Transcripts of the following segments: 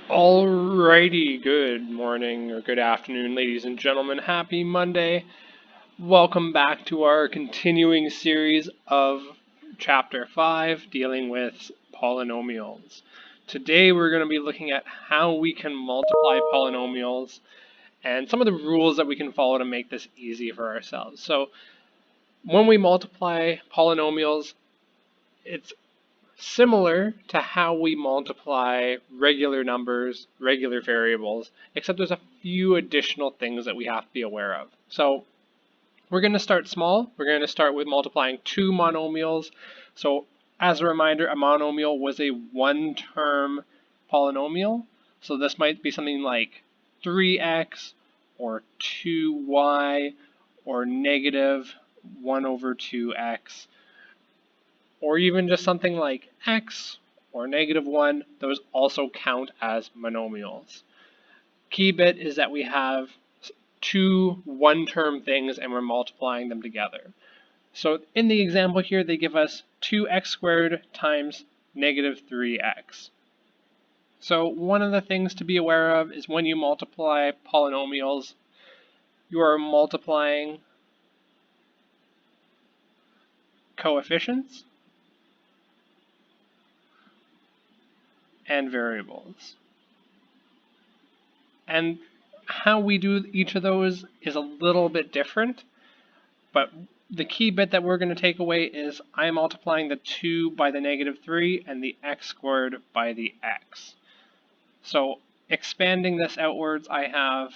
Alrighty, good morning or good afternoon, ladies and gentlemen. Happy Monday. Welcome back to our continuing series of Chapter 5 dealing with polynomials. Today we're going to be looking at how we can multiply polynomials and some of the rules that we can follow to make this easy for ourselves. So when we multiply polynomials, it's similar to how we multiply regular numbers, regular variables, except there's a few additional things that we have to be aware of. So we're going to start small. We're going to start with multiplying two monomials. So as a reminder, a monomial was a one-term polynomial. So this might be something like 3x or 2y or negative 1 over 2x, or even just something like x or negative 1, those also count as monomials. Key bit is that we have two one-term things and we're multiplying them together. So in the example here, they give us 2x squared times negative 3x. So one of the things to be aware of is when you multiply polynomials, you are multiplying coefficients and variables. And how we do each of those is a little bit different, but the key bit that we're going to take away is I'm multiplying the 2 by the negative 3 and the x squared by the x. So expanding this outwards, I have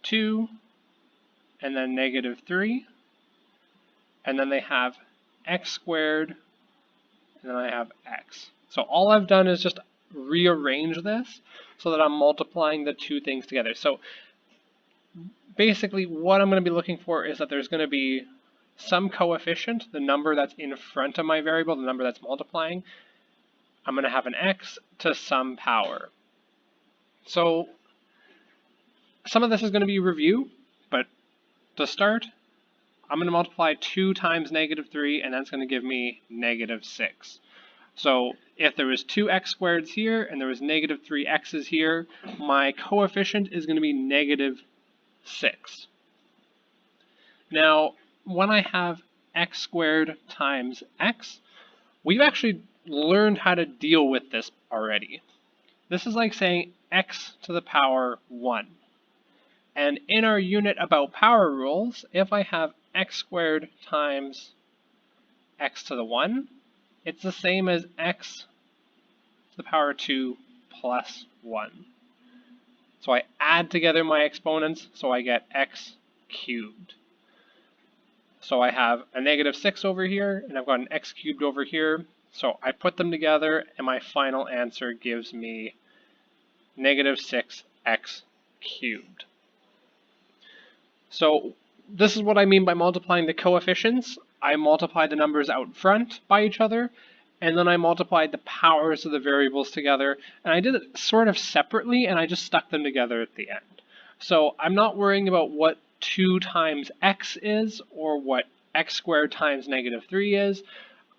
2 and then negative 3, and then they have x squared, and then I have x. So all I've done is just rearrange this so that I'm multiplying the two things together. So basically what I'm going to be looking for is that there's going to be some coefficient, the number that's in front of my variable, the number that's multiplying. I'm going to have an x to some power. So some of this is going to be review, but to start, I'm going to multiply 2 times negative 3, and that's going to give me negative 6. So if there was 2x squareds here and there was negative 3x's here, my coefficient is going to be negative 6. Now, when I have x squared times x, we've actually learned how to deal with this already. This is like saying x to the power 1. And in our unit about power rules, if I have x squared times x to the 1, it's the same as x to the power 2 plus 1. So I add together my exponents, so I get x cubed. So I have a negative 6 over here, and I've got an x cubed over here. So I put them together, and my final answer gives me negative 6x cubed. So this is what I mean by multiplying the coefficients. I multiply the numbers out front by each other, and then I multiplied the powers of the variables together, and I did it sort of separately, and I just stuck them together at the end. So I'm not worrying about what 2 times x is or what x squared times negative 3 is.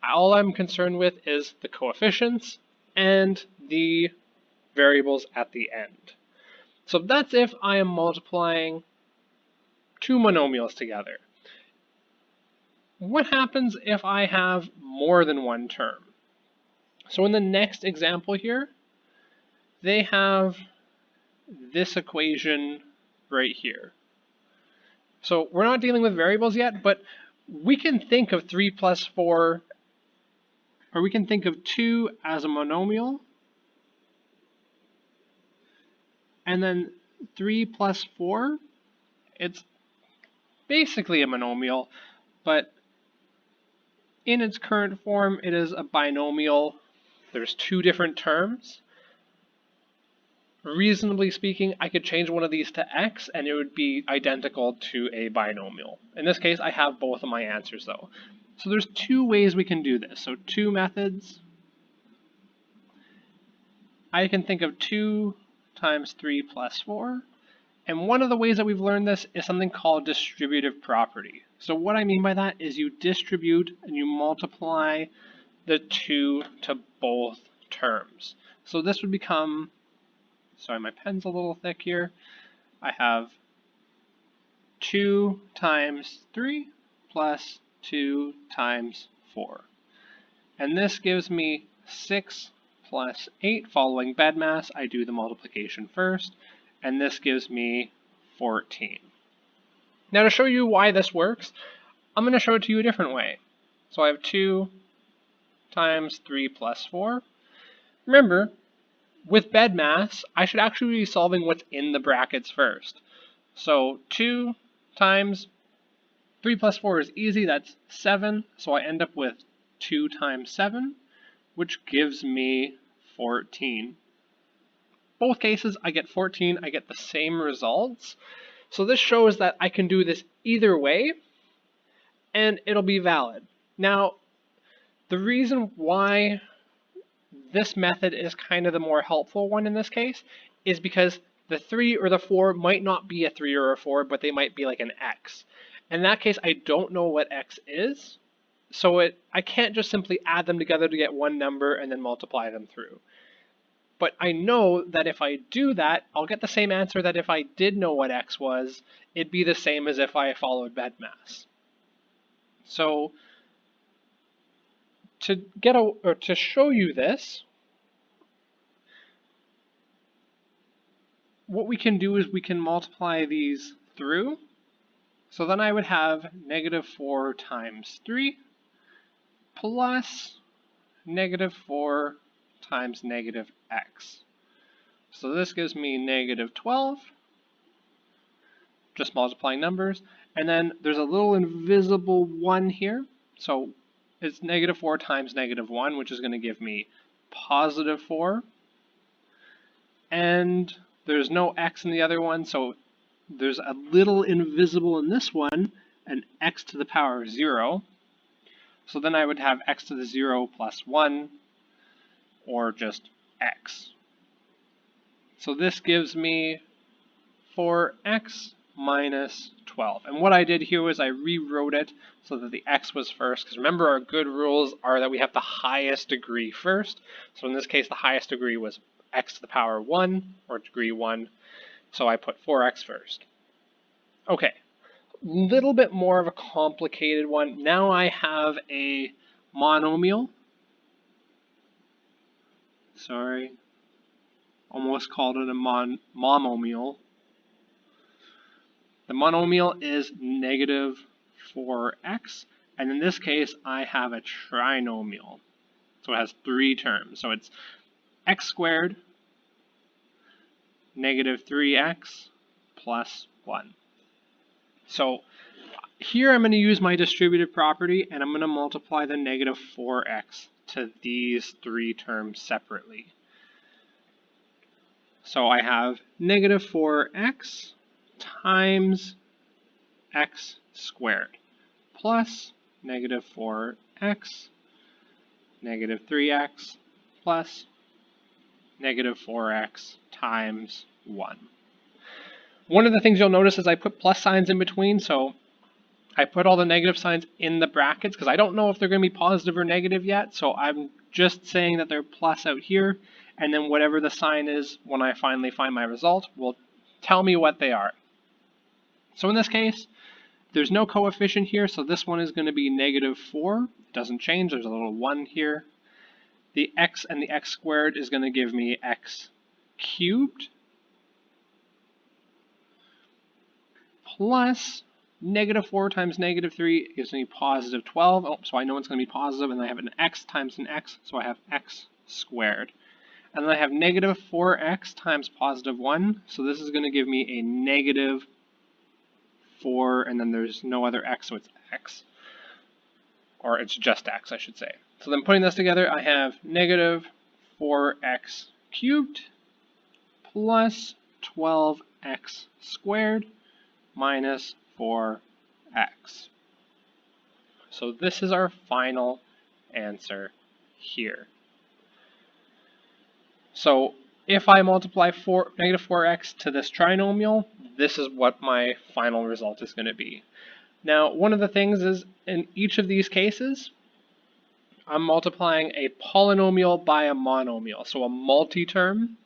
All I'm concerned with is the coefficients and the variables at the end. So that's if I am multiplying two monomials together. What happens if I have more than one term? So in the next example here, they have this equation right here. So we're not dealing with variables yet, but we can think of 3 plus 4, or we can think of 2 as a monomial, and then 3 plus 4, it's basically a monomial, but in its current form, it is a binomial. There's two different terms. Reasonably speaking, I could change one of these to x and it would be identical to a binomial. In this case, I have both of my answers though. So there's two ways we can do this. So two methods. I can think of 2 times 3 plus 4. And one of the ways that we've learned this is something called distributive property. So what I mean by that is you distribute and you multiply the 2 to both terms. So this would become, sorry, my pen's a little thick here. I have 2 times 3 plus 2 times 4. And this gives me 6 plus 8. Following BEDMAS, I do the multiplication first, and this gives me 14. Now to show you why this works, I'm going to show it to you a different way. So I have 2 times 3 plus 4. Remember, with BEDMAS, I should actually be solving what's in the brackets first. So 2 times 3 plus 4 is easy, that's 7. So I end up with 2 times 7, which gives me 14. Both cases, I get 14, I get the same results. So this shows that I can do this either way, and it'll be valid. Now, the reason why this method is kind of the more helpful one in this case is because the 3 or the 4 might not be a 3 or a 4, but they might be like an x. In that case, I don't know what x is, so I can't just simply add them together to get one number and then multiply them through. But I know that if I do that, I'll get the same answer that if I did know what x was, it'd be the same as if I followed BEDMAS. So to show you this, what we can do is we can multiply these through. So then I would have negative 4 times 3 plus negative 4 times negative x. So this gives me negative 12, just multiplying numbers. And then there's a little invisible 1 here. So it's negative 4 times negative 1, which is going to give me positive 4. And there's no x in the other one, so there's a little invisible in this one, an x to the power of 0. So then I would have x to the 0 plus 1, or just x. So this gives me 4x minus 12. And what I did here was I rewrote it so that the x was first, because remember our good rules are that we have the highest degree first. So in this case, the highest degree was x to the power 1, or degree 1. So I put 4x first. Okay, little bit more of a complicated one. Now I have a monomial. Sorry, almost called it a monomial. The monomial is negative 4x, and in this case I have a trinomial. So it has 3 terms. So it's x squared negative 3x plus 1. So here I'm going to use my distributive property, and I'm going to multiply the negative 4x to these 3 terms separately. So I have negative 4x times x squared plus negative 4x negative 3x plus negative 4x times 1. One of the things you'll notice is I put plus signs in between, so I put all the negative signs in the brackets because I don't know if they're going to be positive or negative yet, so I'm just saying that they're plus out here, and then whatever the sign is when I finally find my result will tell me what they are. So in this case, there's no coefficient here, so this one is going to be negative 4. It doesn't change, there's a little 1 here. The x and the x squared is going to give me x cubed plus negative 4 times negative 3 gives me positive 12. Oh, so I know it's going to be positive, and I have an x times an x, so I have x squared. And then I have negative 4x times positive 1, so this is going to give me a negative 4, and then there's no other x, so it's x. Or it's just x, I should say. So then putting this together, I have negative 4x cubed plus 12x squared minus 4x. So this is our final answer here. So if I multiply negative 4x to this trinomial, this is what my final result is going to be. Now, one of the things is in each of these cases, I'm multiplying a polynomial by a monomial, so a multi-term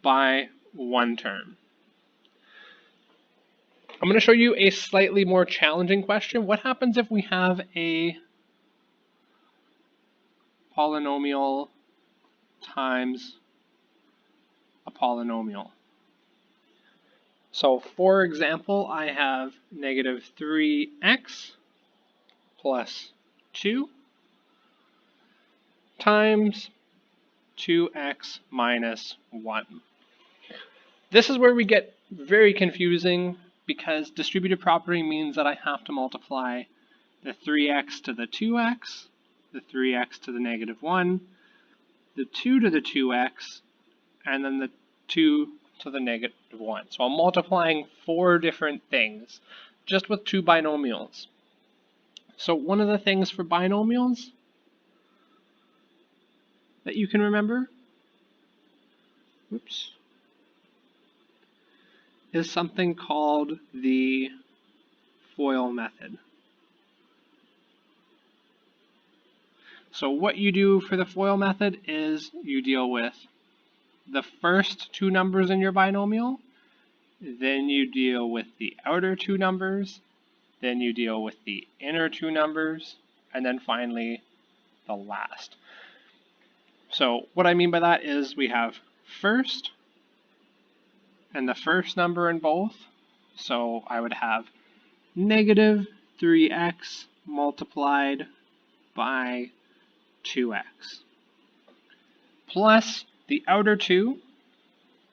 by one term. I'm going to show you a slightly more challenging question. What happens if we have a polynomial times a polynomial? So for example, I have negative 3x plus 2 times 2x minus 1. This is where we get very confusing because distributive property means that I have to multiply the 3x to the 2x, the 3x to the negative 1, the 2 to the 2x, and then the 2 to the negative 1. So I'm multiplying 4 different things just with 2 binomials. So one of the things for binomials that you can remember, is something called the FOIL method. So what you do for the FOIL method is you deal with the first 2 numbers in your binomial, then you deal with the outer 2 numbers, then you deal with the inner 2 numbers, and then finally the last. So what I mean by that is we have first and the first number in both. So I would have negative 3x multiplied by 2x plus the outer 2.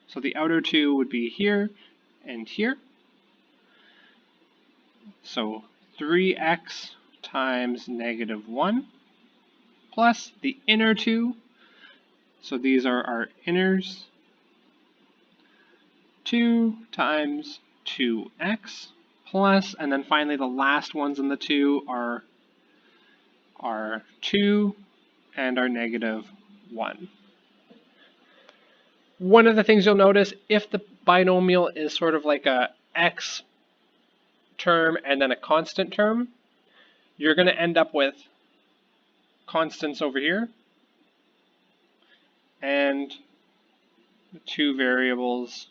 So the outer 2 would be here and here. So 3x times negative 1 plus the inner 2. So these are our inners. 2 times 2x plus, and then finally the last ones in the 2 are our 2 and our negative 1. One of the things you'll notice, if the binomial is sort of like a x term and then a constant term, you're going to end up with constants over here and 2 variables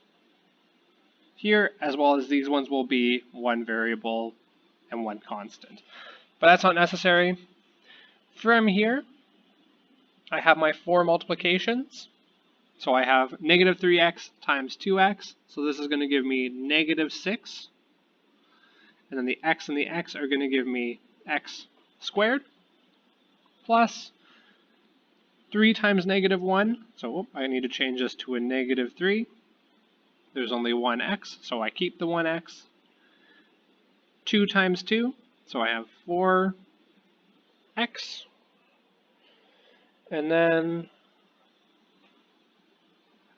here, as well as these ones will be 1 variable and 1 constant. But that's not necessary. From here, I have my 4 multiplications. So I have negative 3x times 2x. So this is going to give me negative 6. And then the x and the x are going to give me x squared plus 3 times negative 1. So I need to change this to a negative 3. There's only one x, so I keep the 1x. 2 times 2, so I have 4x. And then,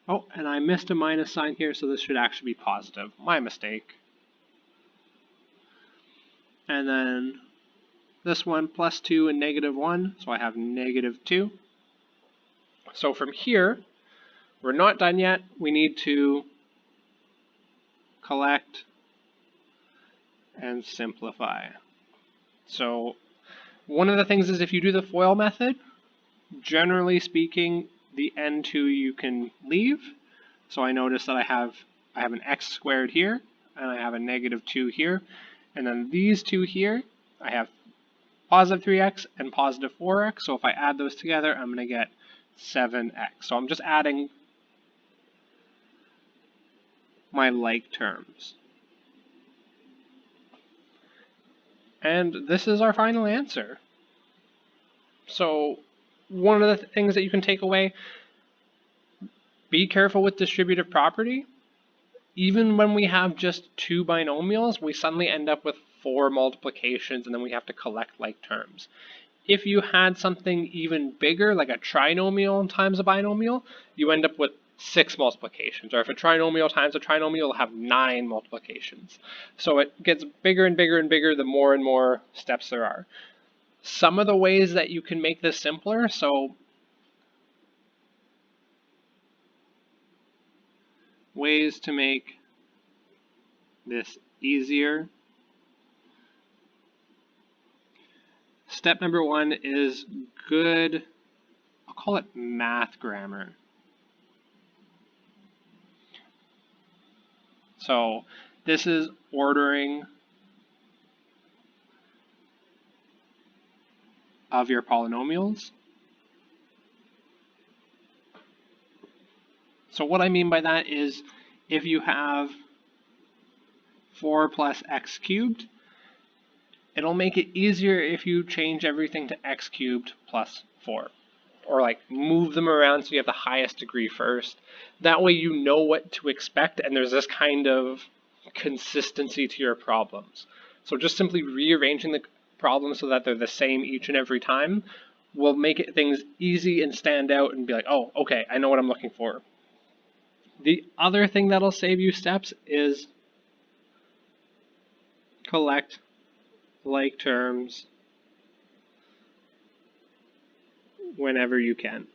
and I missed a minus sign here, so this should actually be positive. My mistake. And then this one, plus 2 and negative 1, so I have negative 2. So from here, we're not done yet. We need to collect and simplify. So one of the things is if you do the FOIL method, generally speaking, the n2 you can leave. So I notice that I have an x squared here, and I have a negative 2 here. And then these two here, I have positive 3x and positive 4x. So if I add those together, I'm going to get 7x. So I'm just adding my like terms. And this is our final answer. So one of the things that you can take away, be careful with distributive property. Even when we have just 2 binomials, we suddenly end up with 4 multiplications, and then we have to collect like terms. If you had something even bigger, like a trinomial times a binomial, you end up with 6 multiplications. Or if a trinomial times a trinomial, you'll have 9 multiplications. So it gets bigger and bigger and bigger the more and more steps there are. Some of the ways that you can make this simpler, so ways to make this easier Step number 1 is good, I'll call it math grammar. So this is ordering of your polynomials. So what I mean by that is if you have 4 plus x cubed, it'll make it easier if you change everything to x cubed plus 4. Or like move them around so you have the highest degree first. That way you know what to expect and there's this kind of consistency to your problems. So just simply rearranging the problems so that they're the same each and every time will make things easy and stand out and be like, oh, okay, I know what I'm looking for. The other thing that'll save you steps is collect like terms whenever you can.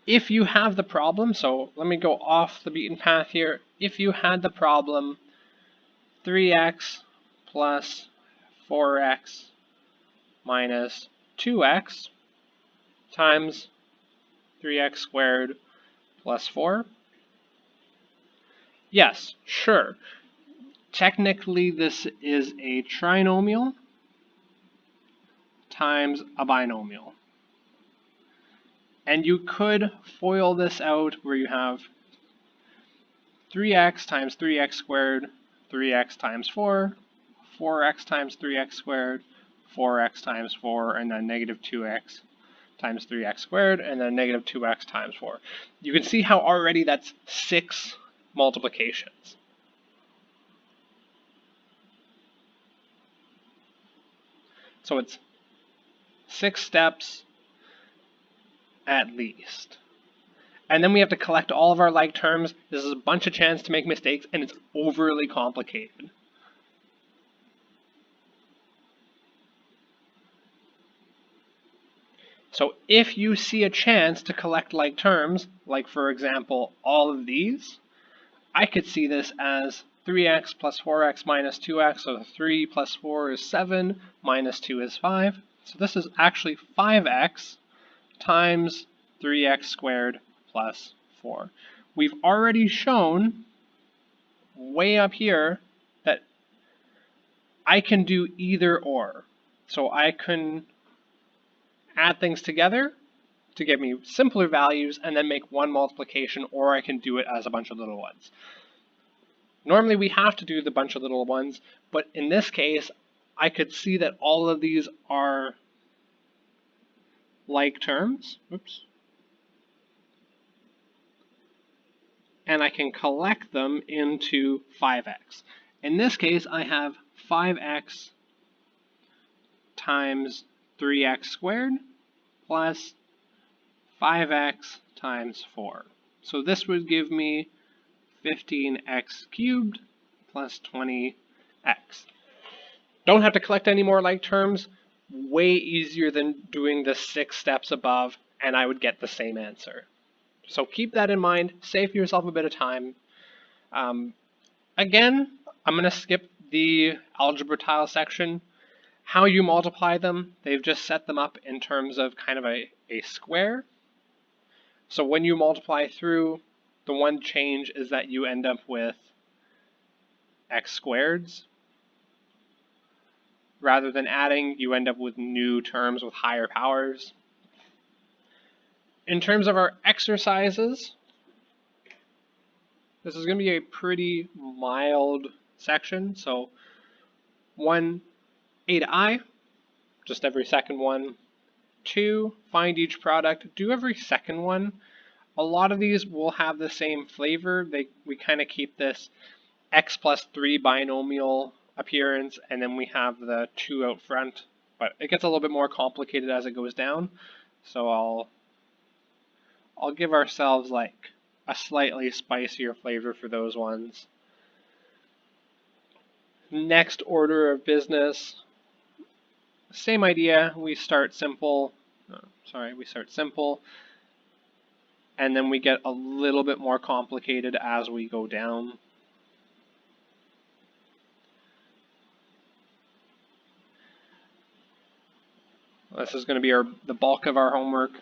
If you have the problem, so let me go off the beaten path here. If you had the problem 3x plus 4x minus 2x times 3x squared plus 4, yes, sure. Technically, this is a trinomial times a binomial. And you could FOIL this out where you have 3x times 3x squared, 3x times 4, 4x times 3x squared, 4x times 4, and then negative 2x times 3x squared, and then negative 2x times 4. You can see how already that's 6 multiplications. So it's 6 steps at least. And then we have to collect all of our like terms. This is a bunch of chance to make mistakes, and it's overly complicated. So if you see a chance to collect like terms, like for example, all of these, I could see this as 3x plus 4x minus 2x, so 3 plus 4 is 7, minus 2 is 5. So this is actually 5x times 3x squared plus 4. We've already shown way up here that I can do either or. So I can add things together to give me simpler values and then make one multiplication, or I can do it as a bunch of little ones. Normally we have to do the bunch of little ones, but in this case, I could see that all of these are like terms. Oops. And I can collect them into 5x. In this case, I have 5x times 3x squared plus 5x times 4. So this would give me 15x cubed plus 20x. Don't have to collect any more like terms. Way easier than doing the 6 steps above, and I would get the same answer. So keep that in mind. Save yourself a bit of time. Again, I'm going to skip the algebra tile section. How you multiply them, they've just set them up in terms of kind of a square. So when you multiply through, the one change is that you end up with x squareds. Rather than adding, you end up with new terms with higher powers. In terms of our exercises, this is going to be a pretty mild section. So 1, A to I, just every second one. 2, find each product, do every second one. A lot of these will have the same flavor. We kind of keep this x plus 3 binomial appearance, and then we have the 2 out front. But it gets a little bit more complicated as it goes down. So I'll give ourselves like a slightly spicier flavor for those ones. Next order of business, same idea. We start simple. We start simple, and then we get a little bit more complicated as we go down. This is going to be the bulk of our homework.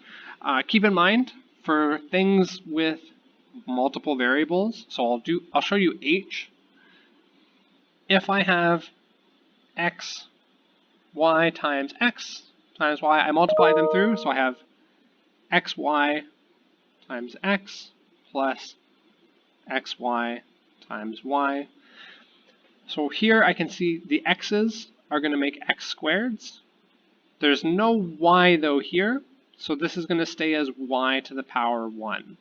Keep in mind, for things with multiple variables, so I'll show you h. If I have x, y times x times y, I multiply them through, so I have xy times x plus xy times y. So here I can see the x's are going to make x squareds. There's no y though here, so this is going to stay as y to the power 1.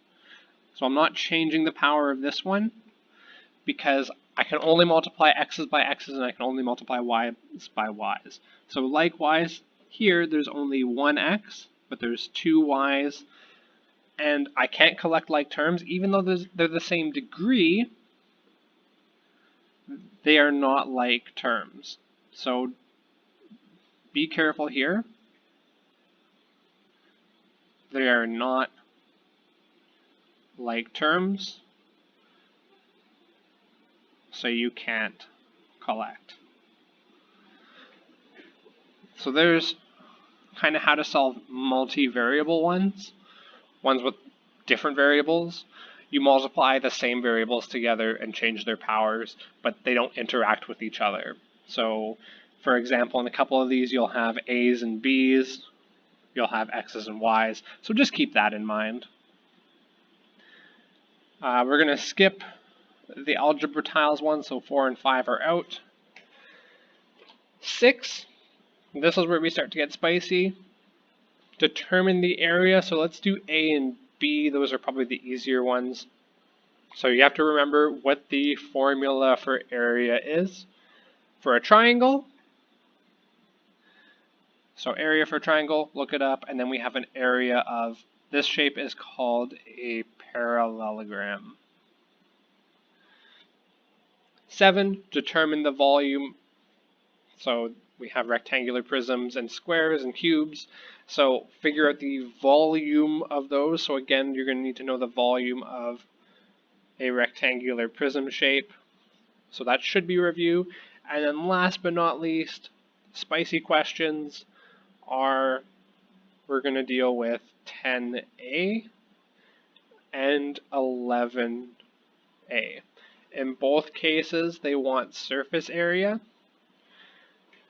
So I'm not changing the power of this one because I can only multiply x's by x's and I can only multiply y's by y's. So likewise, here there's only one x, but there's two y's, and I can't collect like terms. Even though they're the same degree, they are not like terms. So be careful here. They are not like terms, so you can't collect. So there's kind of how to solve multivariable ones with different variables. You multiply the same variables together and change their powers, but they don't interact with each other. So, for example, in a couple of these, you'll have a's and b's, you'll have x's and y's, so just keep that in mind. We're going to skip the algebra tiles one, so 4 and 5 are out. 6, this is where we start to get spicy. Determine the area, so let's do A and B, those are probably the easier ones. So you have to remember what the formula for area is. For a triangle, so area for a triangle, look it up, and then we have an area of, this shape is called a parallelogram. 7, determine the volume. So we have rectangular prisms and squares and cubes. So figure out the volume of those. So again, you're going to need to know the volume of a rectangular prism shape. So that should be review. And then last but not least, spicy questions are, we're going to deal with 10a and 11a. In both cases, they want surface area.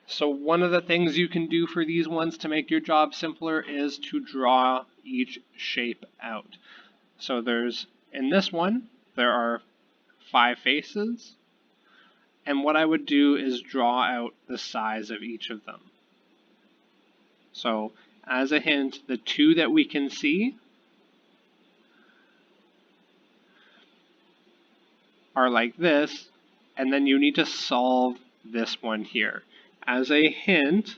So one of the things you can do for these ones to make your job simpler is to draw each shape out. So in this one, there are 5 faces, and what I would do is draw out the size of each of them. So as a hint, the 2 that we can see are like this, and then you need to solve this one here. As a hint,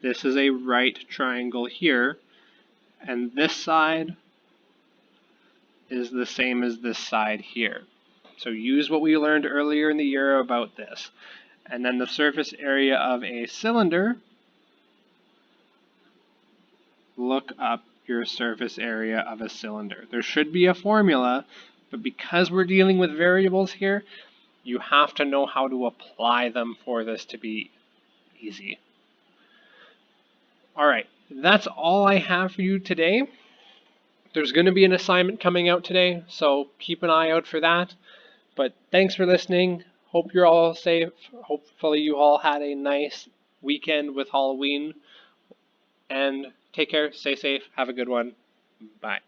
this is a right triangle here, and this side is the same as this side here. So use what we learned earlier in the year about this. And then the surface area of a cylinder, look up your surface area of a cylinder. There should be a formula, but because we're dealing with variables here, you have to know how to apply them for this to be easy. All right, that's all I have for you today. There's going to be an assignment coming out today, so keep an eye out for that. But thanks for listening. Hope you're all safe. Hopefully you all had a nice weekend with Halloween. And take care, stay safe, have a good one. Bye.